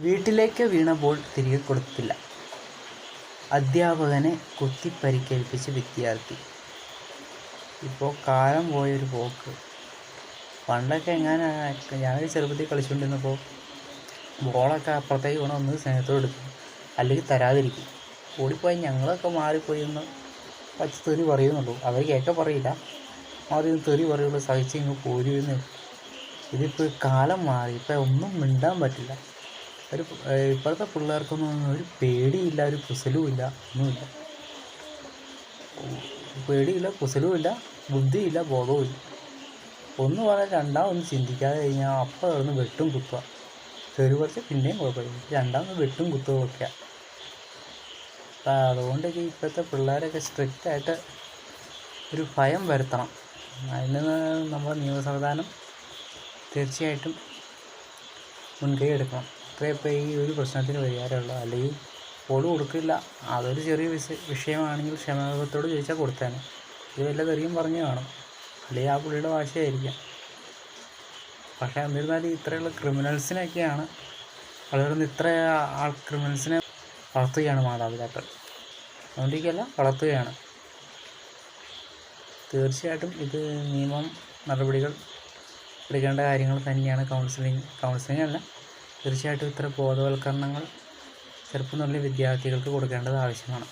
വീട്ടിലേക്ക് വീണ ബോൾ തിരികെ കൊടുത്തില്ല. അധ്യാപകനെ കുത്തിപ്പരിക്കേൽപ്പിച്ച വിദ്യാർത്ഥി. ഇപ്പോൾ കാലം പോയൊരു പോക്ക്. പണ്ടൊക്കെ ഞാനൊരു ചെറുപ്പത്തിൽ കളിച്ചുകൊണ്ടിരുന്നപ്പോൾ ബോളൊക്കെ അപ്പുറത്തേക്ക് വീണ ഒന്ന് സ്നേഹത്തോടെ എടുക്കും, അല്ലെങ്കിൽ തരാതിരിക്കും. ഓടിപ്പോയി ഞങ്ങളൊക്കെ മാറിപ്പോയി എന്ന് തെറി പറയുന്നുള്ളൂ, അവർക്കൊക്കെ പറയില്ല. ആദ്യം തെറി പറയുള്ളൂ, സഹിച്ച് ഇങ്ങ് പോരുമെന്ന്. ഇതിപ്പോൾ കാലം മാറി, ഇപ്പം ഒന്നും മിണ്ടാൻ പറ്റില്ല. ഇപ്പോഴത്തെ പിള്ളേർക്കൊന്നും ഒരു പേടിയില്ല, ഒരു കുസലുമില്ല, ഒന്നുമില്ല. പേടിയില്ല, കുസലുമില്ല, ബുദ്ധിയില്ല, ബോധവുമില്ല. ഒന്ന് പറഞ്ഞാൽ രണ്ടാമതൊന്നും ചിന്തിക്കാതെ കഴിഞ്ഞാൽ അപ്പം കിടന്ന് വെട്ടും കുത്തുക. തെറി കുറച്ച് പിന്നെയും കുഴപ്പമില്ല, രണ്ടാമത് വെട്ടും കുത്തുകയൊക്കെ. അപ്പം അതുകൊണ്ടൊക്കെ ഇപ്പോഴത്തെ പിള്ളേരൊക്കെ സ്ട്രിക്റ്റായിട്ട് ഒരു ഭയം വരുത്തണം. അതിന് നമ്മുടെ നിയമ സംവിധാനം തീർച്ചയായിട്ടും മുൻകൈ എടുക്കണം. അത്രേ ഇപ്പോൾ ഈ ഒരു പ്രശ്നത്തിന് പരിഹാരമുള്ളൂ. അല്ലെങ്കിൽ ബോൾ കൊടുക്കില്ല, അതൊരു ചെറിയ വിഷയമാണെങ്കിൽ ക്ഷമാപണത്തോട് ചോദിച്ചാൽ കൊടുത്തേനെ. ഇത് വല്ല തെറിയും പറഞ്ഞു കാണും, അല്ലെങ്കിൽ ആ പുള്ളിയുടെ വാശിയായിരിക്കാം. പക്ഷേ എന്നിരുന്നാലും ഇത്രയുള്ള ക്രിമിനൽസിനൊക്കെയാണ് വളർന്ന് ഇത്ര ക്രിമിനൽസിനെ വളർത്തുകയാണ് മാതാപിതാക്കൾ. അതുകൊണ്ടിരിക്കുകയല്ല, വളർത്തുകയാണ്. തീർച്ചയായിട്ടും ഇത് നിയമം നടപടികൾ എടുക്കേണ്ട കാര്യങ്ങൾ തന്നെയാണ്. കൗൺസിലിംഗ് അല്ല, തീർച്ചയായിട്ടും ഇത്ര ബോധവൽക്കരണങ്ങൾ ചെറുപ്പം മുതലേ വിദ്യാർത്ഥികൾക്ക് കൊടുക്കേണ്ടത് ആവശ്യമാണ്.